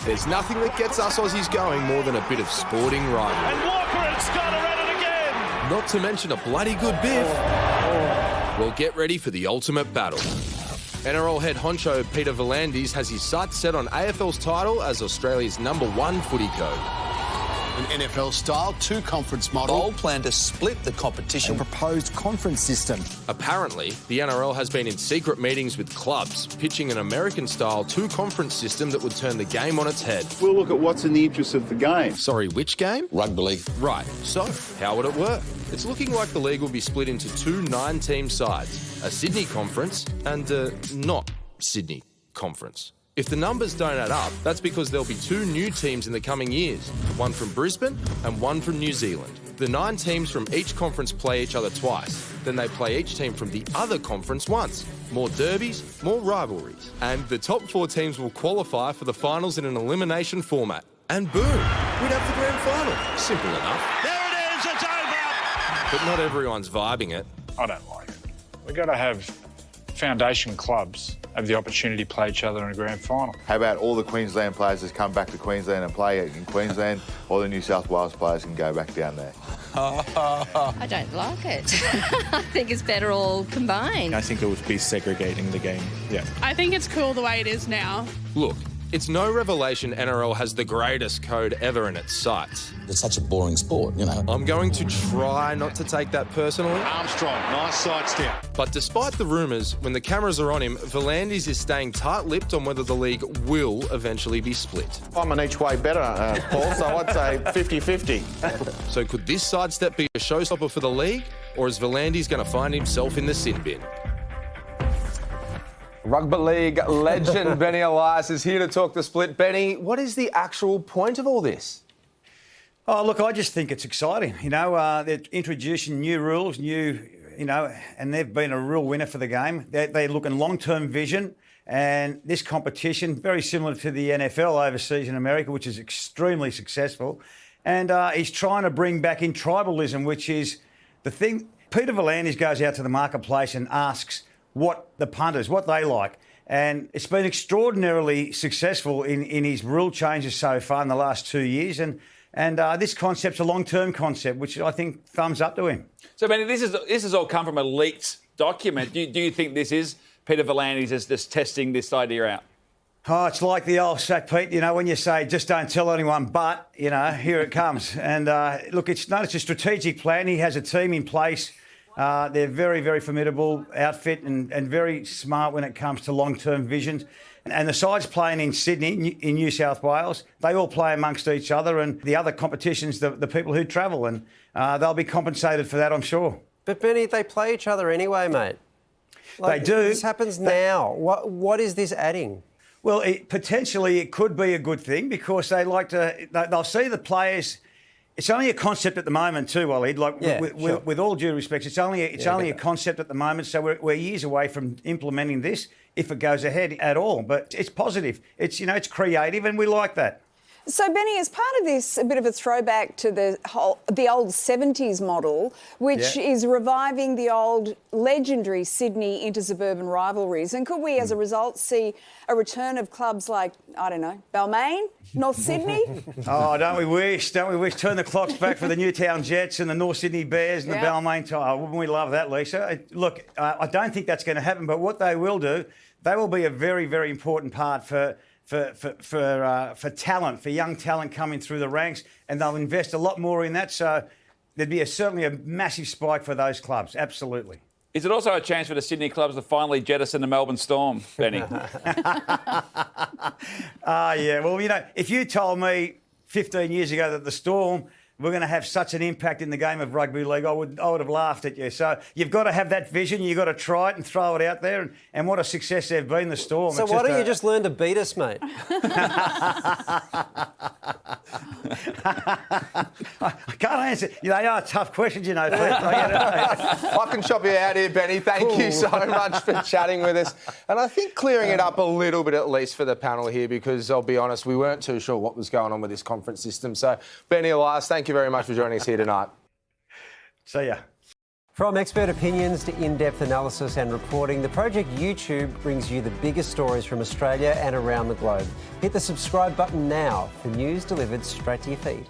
There's nothing that gets us Aussies going more than a bit of sporting rivalry. And Walker and Scott are at it again. Not to mention a bloody good biff. Well, get ready for the ultimate battle. NRL head honcho Peter V'landys has his sights set on AFL's title as Australia's #1 footy code. An NFL-style two-conference model. Bold plan to split the competition. A proposed conference system. Apparently, the NRL has been in secret meetings with clubs, pitching an American-style two-conference system that would turn the game on its head. We'll look at what's in the interest of the game. Sorry, which game? Rugby league. Right, so how would it work? It's looking like the league will be split into two 9-team sides, a Sydney conference and a not Sydney conference. If the numbers don't add up, that's because there'll be two new teams in the coming years, one from Brisbane and one from New Zealand. The 9 teams from each conference play each other twice. Then they play each team from the other conference once. More derbies, more rivalries. And the top 4 teams will qualify for the finals in an elimination format. And boom, we'd have the grand final. Simple enough. There it is, it's over. But not everyone's vibing it. I don't like it. We've got to have foundation clubs have the opportunity to play each other in a grand final. How about all the Queensland players just come back to Queensland and play in Queensland, or the New South Wales players can go back down there? I don't like it. I think it's better all combined. I think it would be segregating the game, yeah. I think it's cool the way it is now. Look, it's no revelation NRL has the greatest code ever in its sights. It's such a boring sport, you know. I'm going to try not to take that personally. Armstrong, nice sidestep. But despite the rumours, when the cameras are on him, V'landys is staying tight-lipped on whether the league will eventually be split. I'm an each way better, Paul, so I'd say 50-50. So could this sidestep be a showstopper for the league, or is V'landys going to find himself in the sin bin? Rugby league legend Benny Elias is here to talk the split. Benny, what is the actual point of all this? Oh, look, I just think it's exciting. You know, they're introducing new rules, and they've been a real winner for the game. They look in long-term vision, and this competition, very similar to the NFL overseas in America, which is extremely successful. And he's trying to bring back in tribalism, which is the thing. Peter V'landys goes out to the marketplace and asks what the punters, what they like. And it's been extraordinarily successful in his rule changes so far in the last 2 years. And this concept's a long-term concept, which I think thumbs up to him. So, Benny, this has all come from a leaked document. Do you think this is Peter V'landys just testing this idea out? Oh, it's like the old sack, Pete, when you say, just don't tell anyone, but, here it comes. And look, it's a strategic plan. He has a team in place. They're very, very formidable outfit and very smart when it comes to long-term visions. And the sides playing in Sydney, in New South Wales, they all play amongst each other, and the other competitions, the people who travel, and they'll be compensated for that, I'm sure. But, Benny, they play each other anyway, mate. They do. This happens now. What is this adding? Well, potentially it could be a good thing because they'll see the players. It's only a concept at the moment too, Waleed. With all due respect, it's only a concept at the moment. So we're years away from implementing this if it goes ahead at all. But it's positive. It's creative, and we like that. So, Benny, as part of this, a bit of a throwback to the old 70s model, which is reviving the old legendary Sydney inter-suburban rivalries. And could we, as a result, see a return of clubs like, I don't know, Balmain, North Sydney? Oh, don't we wish? Don't we wish? Turn the clocks back for the Newtown Jets and the North Sydney Bears and the Balmain. Oh, wouldn't we love that, Lisa? Look, I don't think that's going to happen, but what they will do, they will be a very, very important part for talent, for young talent coming through the ranks, and they'll invest a lot more in that. So there'd be certainly a massive spike for those clubs, absolutely. Is it also a chance for the Sydney clubs to finally jettison the Melbourne Storm, Benny? Yeah. Well, if you told me 15 years ago that the Storm were going to have such an impact in the game of rugby league, I would have laughed at you. So you've got to have that vision. You've got to try it and throw it out there. And what a success they've been, the Storm. So why don't you just learn to beat us, mate? I can't answer. They are tough questions, Pete. I can chop you out here, Benny. Thank you so much for chatting with us. And I think clearing it up a little bit at least for the panel here, because I'll be honest, we weren't too sure what was going on with this conference system. So, Benny Elias, thank you very much for joining us here tonight. See ya. From expert opinions to in-depth analysis and reporting, the Project YouTube brings you the biggest stories from Australia and around the globe. Hit the subscribe button now for news delivered straight to your feed.